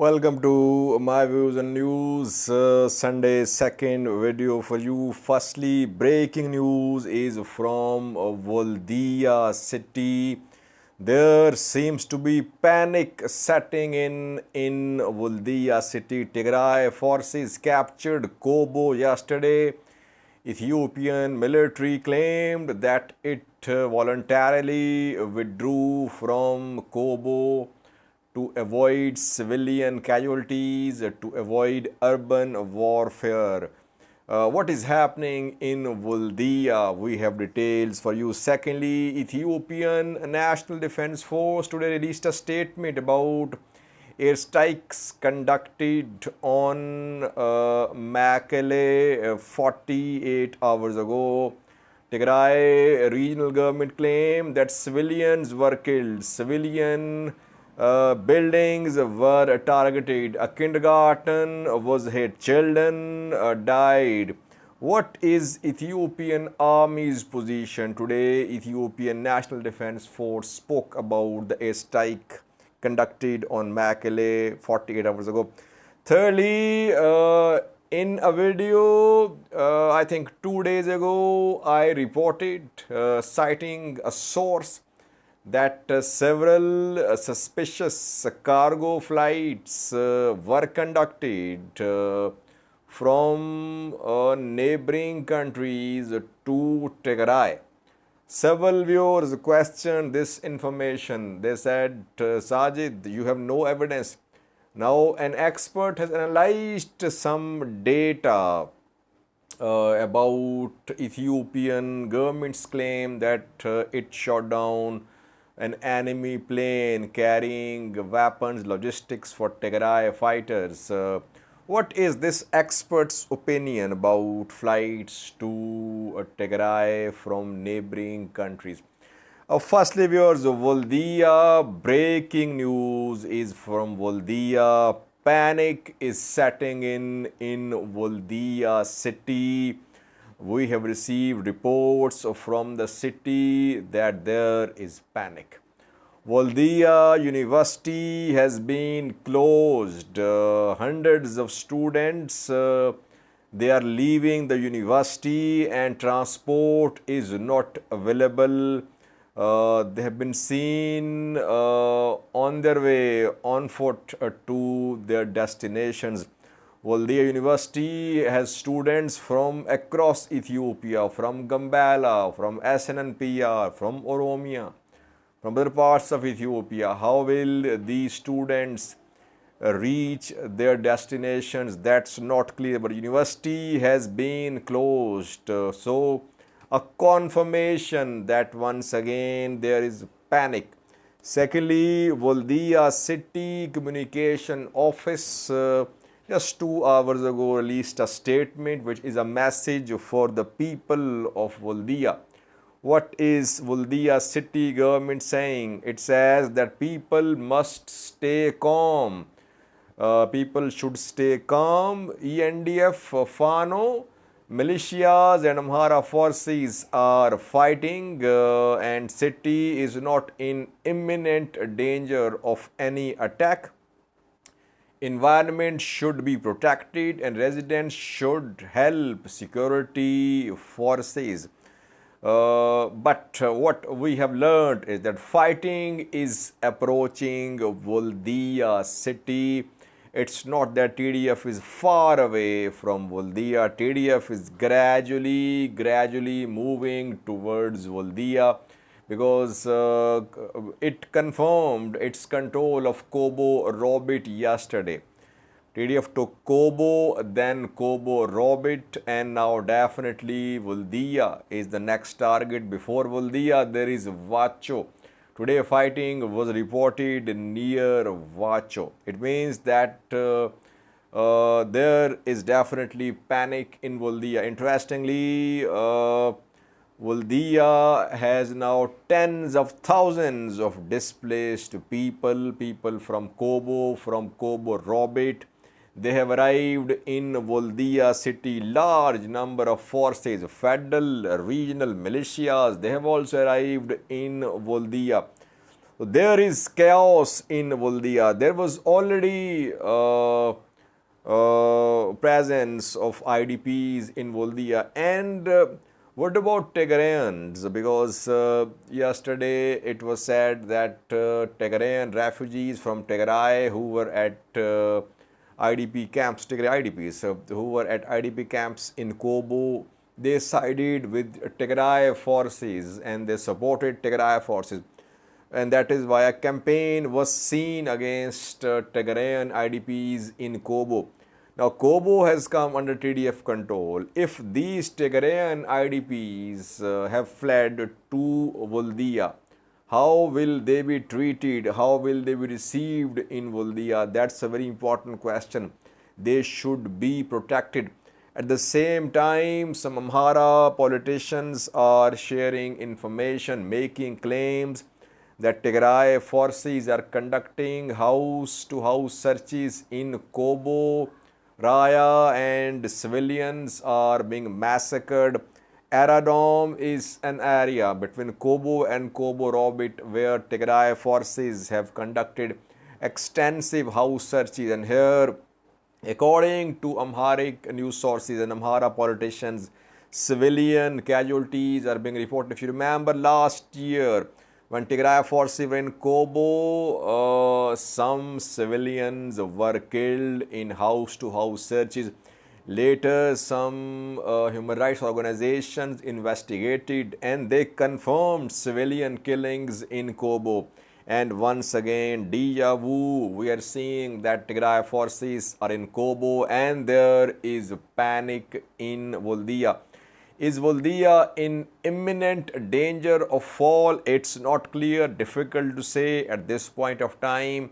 Welcome to my views and news Sunday second video for you. Firstly, breaking news is from Woldiya city. There seems to be panic setting in Woldiya city. Tigray forces captured Kobo yesterday. Ethiopian military claimed that it voluntarily withdrew from Kobo to avoid civilian casualties, to avoid urban warfare. What is happening in Woldia? We have details for you. Secondly, Ethiopian National Defense Force today released a statement about airstrikes conducted on Mekelle 48 hours ago. Tigray regional government claimed that civilians were killed. Civilian buildings were targeted. A kindergarten was hit. Children died. What is Ethiopian Army's position? Today, Ethiopian National Defense Force spoke about the airstrike conducted on Mekelle 48 hours ago. Thirdly, in a video, I think 2 days ago, I reported citing a source that several suspicious cargo flights were conducted from neighboring countries to Tigray. Several viewers questioned this information. They said, Sajid, you have no evidence. Now, an expert has analyzed some data about Ethiopian government's claim that it shot down an enemy plane carrying weapons, logistics for Tigray fighters. What is this expert's opinion about flights to Tigray from neighboring countries? Firstly, viewers, Woldia, breaking news is from Woldia. Panic is setting in Woldia city. We have received reports from the city that there is panic. Woldiya University has been closed. Hundreds of students, they are leaving the university and transport is not available. They have been seen on their way on foot to their destinations. Woldia University has students from across Ethiopia, from Gambela, from SNNPR, from Oromia, from other parts of Ethiopia. How will these students reach their destinations? That's not clear, but university has been closed. So, a confirmation that once again there is panic. Secondly, Woldia City Communication Office just 2 hours ago released a statement which is a message for the people of Woldia. What is Woldia city government saying? It says that people must stay calm. People should stay calm. ENDF, Fano, militias and Amhara forces are fighting and city is not in imminent danger of any attack. Environment should be protected and residents should help security forces. But what we have learned is that fighting is approaching Woldia city. It's not that TDF is far away from Woldia. TDF is gradually moving towards Woldia because it confirmed its control of Kobo Robit yesterday. TDF took Kobo, then Kobo Robit, and now definitely Woldia is the next target. Before Woldia, there is Vacho. Today, fighting was reported near Vacho. It means that there is definitely panic in Woldia. Interestingly, Woldia has now tens of thousands of displaced people from Kobo Robit. They have arrived in Woldia city, large number of forces, federal, regional militias. They have also arrived in Woldia. So there is chaos in Woldia. There was already presence of IDPs in Woldia. And what about Tigrayans? Because yesterday it was said that Tigrayan refugees from Tigray who were at IDP camps, Tigray IDPs, who were at IDP camps in Kobo, they sided with Tigray forces and they supported Tigray forces. And that is why a campaign was seen against Tigrayan IDPs in Kobo. Now, Kobo has come under TDF control. If these Tigrayan IDPs have fled to Woldia, how will they be treated? How will they be received in Woldia? That's a very important question. They should be protected. At the same time, some Amhara politicians are sharing information, making claims that Tigray forces are conducting house-to-house searches in Kobo, Raya, and civilians are being massacred. Aradom is an area between Kobo and Kobo Robit where Tigray forces have conducted extensive house searches, and here, according to Amharic news sources and Amhara politicians, civilian casualties are being reported. If you remember last year, when Tigray forces were in Kobo, some civilians were killed in house-to-house searches. Later, some human rights organizations investigated and they confirmed civilian killings in Kobo. And once again, déjà vu, we are seeing that Tigray forces are in Kobo and there is panic in Woldia. Is Woldia in imminent danger of fall? It's not clear, difficult to say at this point of time,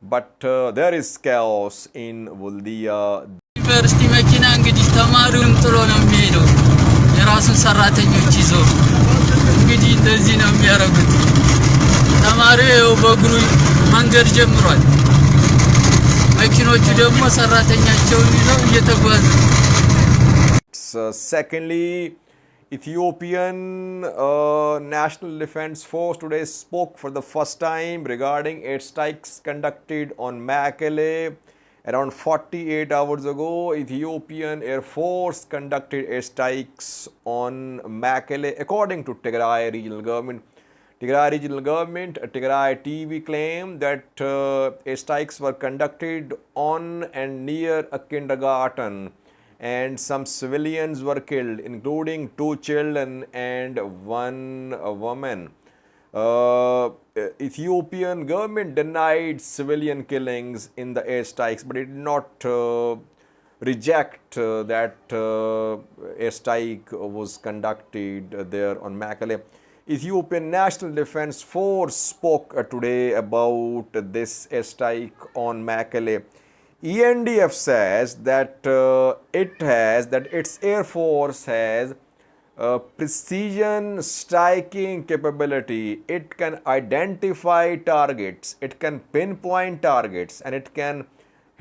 but there is chaos in Woldia. ዩኒቨርሲቲ መኪና እንግዲህ ተማሪውን ጥሎ ነው የሚሄደው የራሱን ሰራተኞች ይዞ እንግዲህ እንደዚህ ነው የሚያረጉት ተማሪው በእግሩ መንገድ ጀምሯል መኪኖቹ ደግሞ ሰራተኛቸውን ይዘው እየተጓዙ Secondly, Ethiopian National Defense Force today spoke for the first time regarding airstrikes conducted on Mekelle. Around 48 hours ago, Ethiopian Air Force conducted airstrikes on Mekelle, according to Tigray regional government. Tigray regional government, Tigray TV claimed that airstrikes were conducted on and near a kindergarten, and some civilians were killed, including 2 children and 1 woman. Ethiopian government denied civilian killings in the airstrikes, but it did not reject that airstrike was conducted there on Mekelle. Ethiopian National Defense Force spoke today about this airstrike on Mekelle. ENDF says that its air force has precision striking capability. It can identify targets, it can pinpoint targets, and it can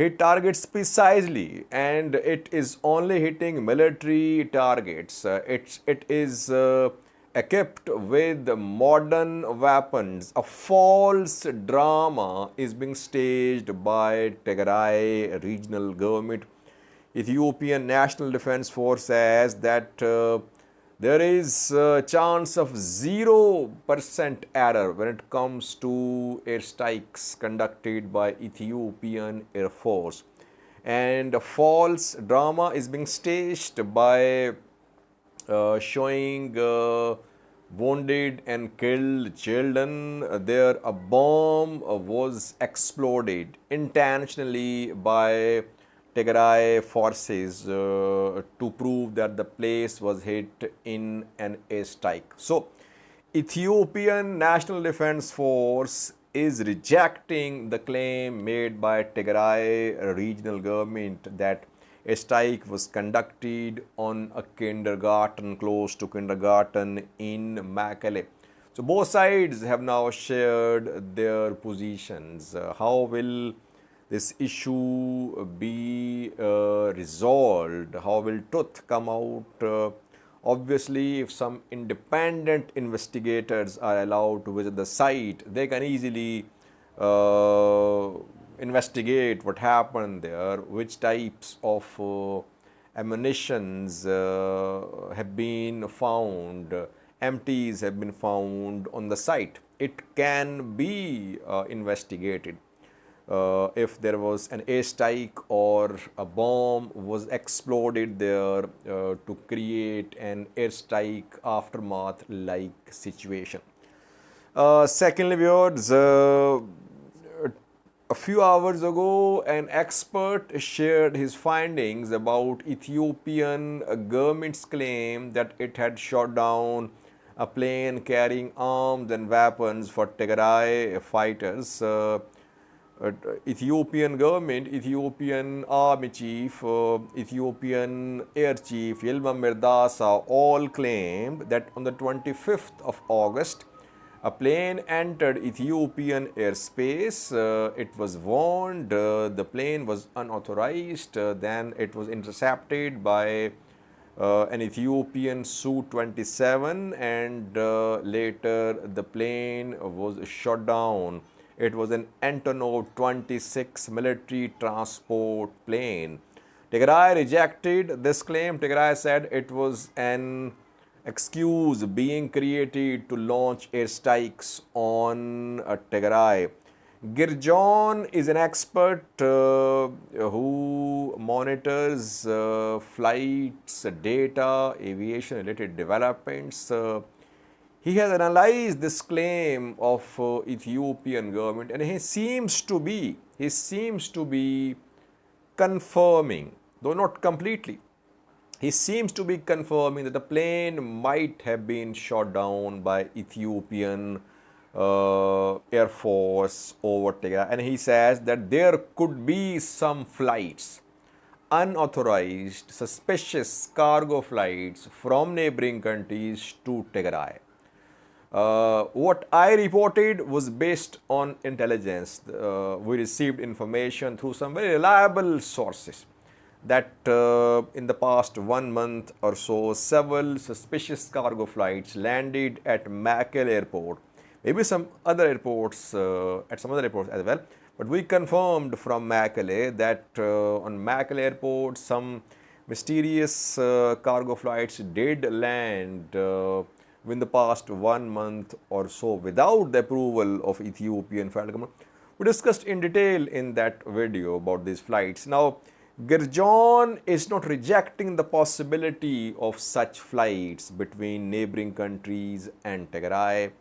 hit targets precisely. And it is only hitting military targets. It is equipped with modern weapons. A false drama is being staged by Tigray regional government. Ethiopian National Defense Force says that there is a chance of 0% error when it comes to airstrikes conducted by Ethiopian Air Force. And a false drama is being staged by showing wounded and killed children. There a bomb was exploded intentionally by Tigray forces to prove that the place was hit in an airstrike. So, Ethiopian National Defense Force is rejecting the claim made by Tigray regional government that a strike was conducted on a kindergarten, close to kindergarten in Mekelle. So both sides have now shared their positions. How will this issue be resolved? How will truth come out Obviously, if some independent investigators are allowed to visit the site, they can easily investigate what happened there, which types of ammunitions have been found, empties have been found on the site. It can be investigated. If there was an airstrike or a bomb was exploded there to create an airstrike aftermath like situation. Secondly, viewers, a few hours ago, an expert shared his findings about Ethiopian government's claim that it had shot down a plane carrying arms and weapons for Tigray fighters. Ethiopian government, Ethiopian army chief, Ethiopian air chief, Yilmaz Mirdasa all claimed that on the 25th of August, a plane entered Ethiopian airspace. It was warned, the plane was unauthorized, then it was intercepted by an Ethiopian Su-27 and later the plane was shot down. It was an Antonov 26 military transport plane. Tigray rejected this claim. Tigray said it was an excuse being created to launch airstrikes on Tigray. Girjon is an expert who monitors flights, data, aviation related developments. He has analyzed this claim of Ethiopian government and he seems to be confirming, though not completely, he seems to be confirming that the plane might have been shot down by Ethiopian Air Force over Tigray, and he says that there could be some flights, unauthorized, suspicious cargo flights from neighboring countries to Tigray. What I reported was based on intelligence. We received information through some very reliable sources that in the past 1 month or so, several suspicious cargo flights landed at Mekelle airport, maybe some other airports, at some other airports as well. But we confirmed from Mekelle that on Mekelle airport, some mysterious cargo flights did land in the past 1 month or so without the approval of Ethiopian federal government. We discussed in detail in that video about these flights. Now, Girjon is not rejecting the possibility of such flights between neighboring countries and Tigray.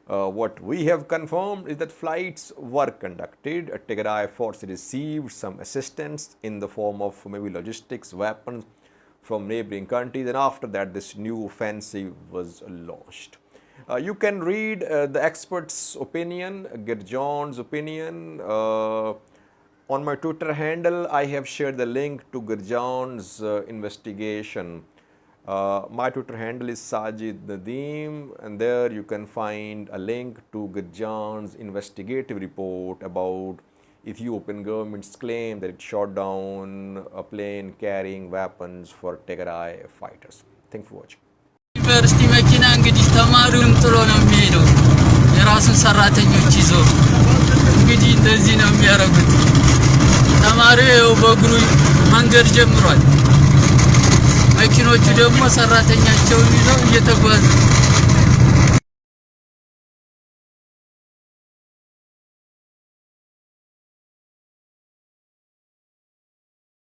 What we have confirmed is that flights were conducted. Tigray force received some assistance in the form of maybe logistics, weapons from neighboring countries, and after that this new offensive was launched. You can read the expert's opinion, Girjon's opinion. On my Twitter handle, I have shared the link to Girjon's investigation. My Twitter handle is Sajid Nadeem, and there you can find a link to Girjon's investigative report about Ethiopian government's claim that it shot down a plane carrying weapons for Tigray fighters. Thanks for watching. ዩኒቨርሲቲ መኪና እንግዲህ ተማሪውን ጥሎ ነው የሚሄደው የራሱን ሰራተኞች ይዞ እንግዲህ እንደዚህ ነው የሚያረጉት ተማሪው በእግሩ መንገድ ጀምሯል መኪኖቹ ደግሞ ሰራተኛቸውን ይዘው እየተጓዙ